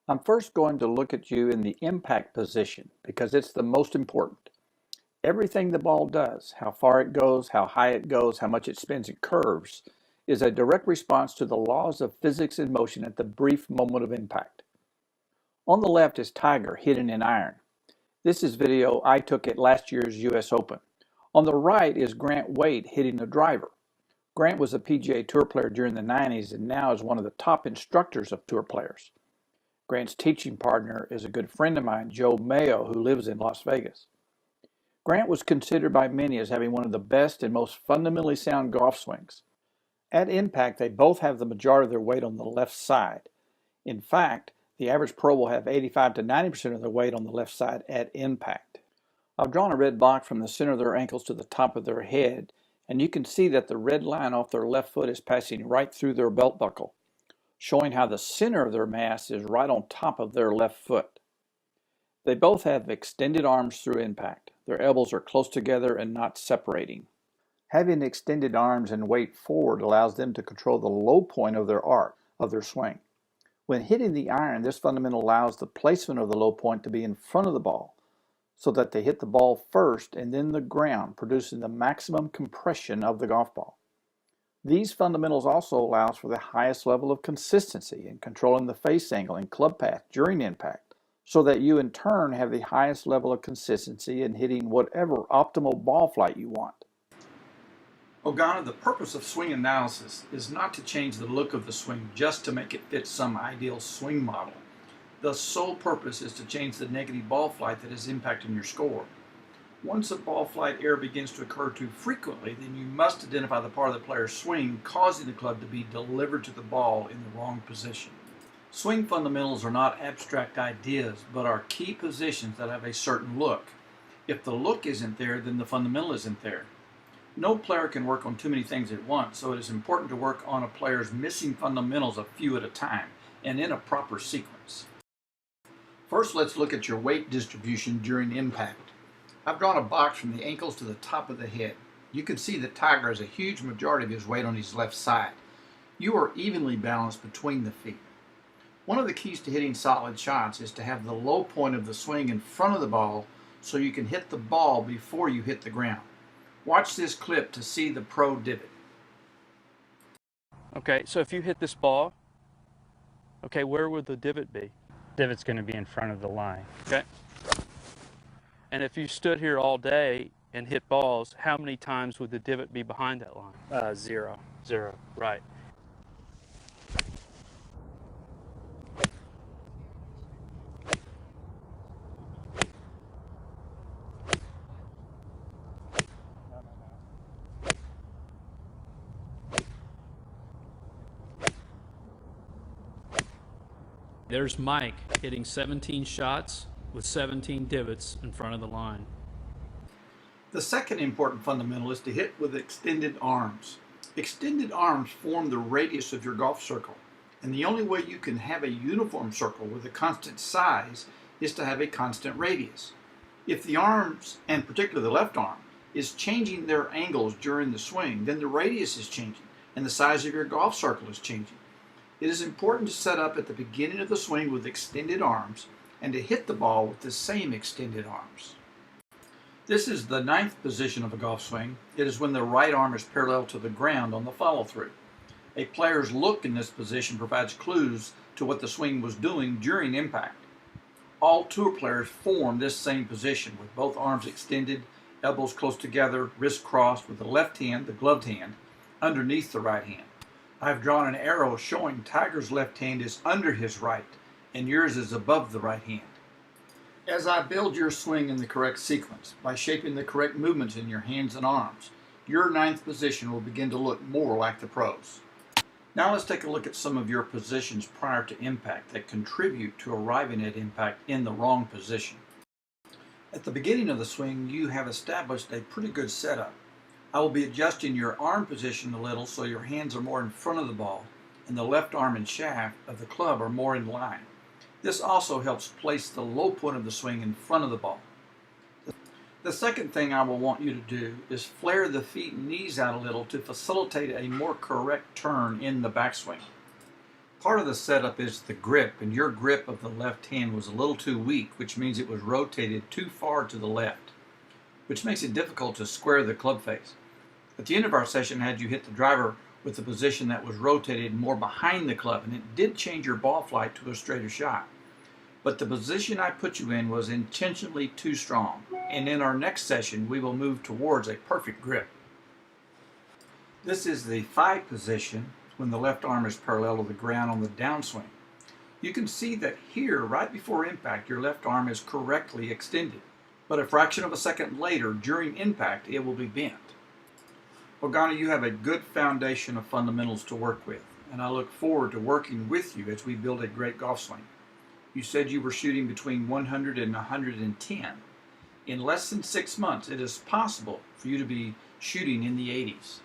I'm first going to look at you in the impact position because it's the most important. Everything the ball does, how far it goes, how high it goes, how much it spins and curves, is a direct response to the laws of physics and motion at the brief moment of impact. On the left is Tiger hitting an iron. This is video I took at last year's US Open. On the right is Grant Wade hitting a driver. Grant was a PGA Tour player during the 90s and now is one of the top instructors of tour players. Grant's teaching partner is a good friend of mine, Joe Mayo, who lives in Las Vegas. Grant was considered by many as having one of the best and most fundamentally sound golf swings. At impact, they both have the majority of their weight on the left side. In fact, the average pro will have 85 to 90% of their weight on the left side at impact. I've drawn a red box from the center of their ankles to the top of their head, and you can see that the red line off their left foot is passing right through their belt buckle, showing how the center of their mass is right on top of their left foot. They both have extended arms through impact. Their elbows are close together and not separating. Having extended arms and weight forward allows them to control the low point of their arc of their swing. When hitting the iron, this fundamental allows the placement of the low point to be in front of the ball, so that they hit the ball first and then the ground, producing the maximum compression of the golf ball. These fundamentals also allows for the highest level of consistency in controlling the face angle and club path during impact, so that you in turn have the highest level of consistency in hitting whatever optimal ball flight you want. Ogonna, the purpose of swing analysis is not to change the look of the swing just to make it fit some ideal swing model. The sole purpose is to change the negative ball flight that is impacting your score. Once a ball flight error begins to occur too frequently, then you must identify the part of the player's swing causing the club to be delivered to the ball in the wrong position. Swing fundamentals are not abstract ideas, but are key positions that have a certain look. If the look isn't there, then the fundamental isn't there. No player can work on too many things at once, so it is important to work on a player's missing fundamentals a few at a time and in a proper sequence. First, let's look at your weight distribution during impact. I've drawn a box from the ankles to the top of the head. You can see that Tiger has a huge majority of his weight on his left side. You are evenly balanced between the feet. One of the keys to hitting solid shots is to have the low point of the swing in front of the ball so you can hit the ball before you hit the ground. Watch this clip to see the pro divot. Okay, so if you hit this ball, okay, where would the divot be? Divot's going to be in front of the line. Okay. And if you stood here all day and hit balls, how many times would the divot be behind that line? 0. 0, right. There's Mike hitting 17 shots with 17 divots in front of the line. The second important fundamental is to hit with extended arms. Extended arms form the radius of your golf circle, and the only way you can have a uniform circle with a constant size is to have a constant radius. If the arms, and particularly the left arm, is changing their angles during the swing, then the radius is changing, and the size of your golf circle is changing. It is important to set up at the beginning of the swing with extended arms and to hit the ball with the same extended arms. This is the 9th position of a golf swing. It is when the right arm is parallel to the ground on the follow-through. A player's look in this position provides clues to what the swing was doing during impact. All tour players form this same position with both arms extended, elbows close together, wrists crossed, with the left hand, the gloved hand, underneath the right hand. I've drawn an arrow showing Tiger's left hand is under his right and yours is above the right hand. As I build your swing in the correct sequence, by shaping the correct movements in your hands and arms, your 9th position will begin to look more like the pros. Now let's take a look at some of your positions prior to impact that contribute to arriving at impact in the wrong position. At the beginning of the swing, you have established a pretty good setup. I will be adjusting your arm position a little so your hands are more in front of the ball and the left arm and shaft of the club are more in line. This also helps place the low point of the swing in front of the ball. The second thing I will want you to do is flare the feet and knees out a little to facilitate a more correct turn in the backswing. Part of the setup is the grip, and your grip of the left hand was a little too weak, which means it was rotated too far to the left, which makes it difficult to square the club face. At the end of our session, I had you hit the driver with the position that was rotated more behind the club, and it did change your ball flight to a straighter shot. But the position I put you in was intentionally too strong, and in our next session, we will move towards a perfect grip. This is the 5 position when the left arm is parallel to the ground on the downswing. You can see that here, right before impact, your left arm is correctly extended, but a fraction of a second later, during impact, it will be bent. Ogonna, you have a good foundation of fundamentals to work with, and I look forward to working with you as we build a great golf swing. You said you were shooting between 100 and 110. In less than 6 months, it is possible for you to be shooting in the 80s.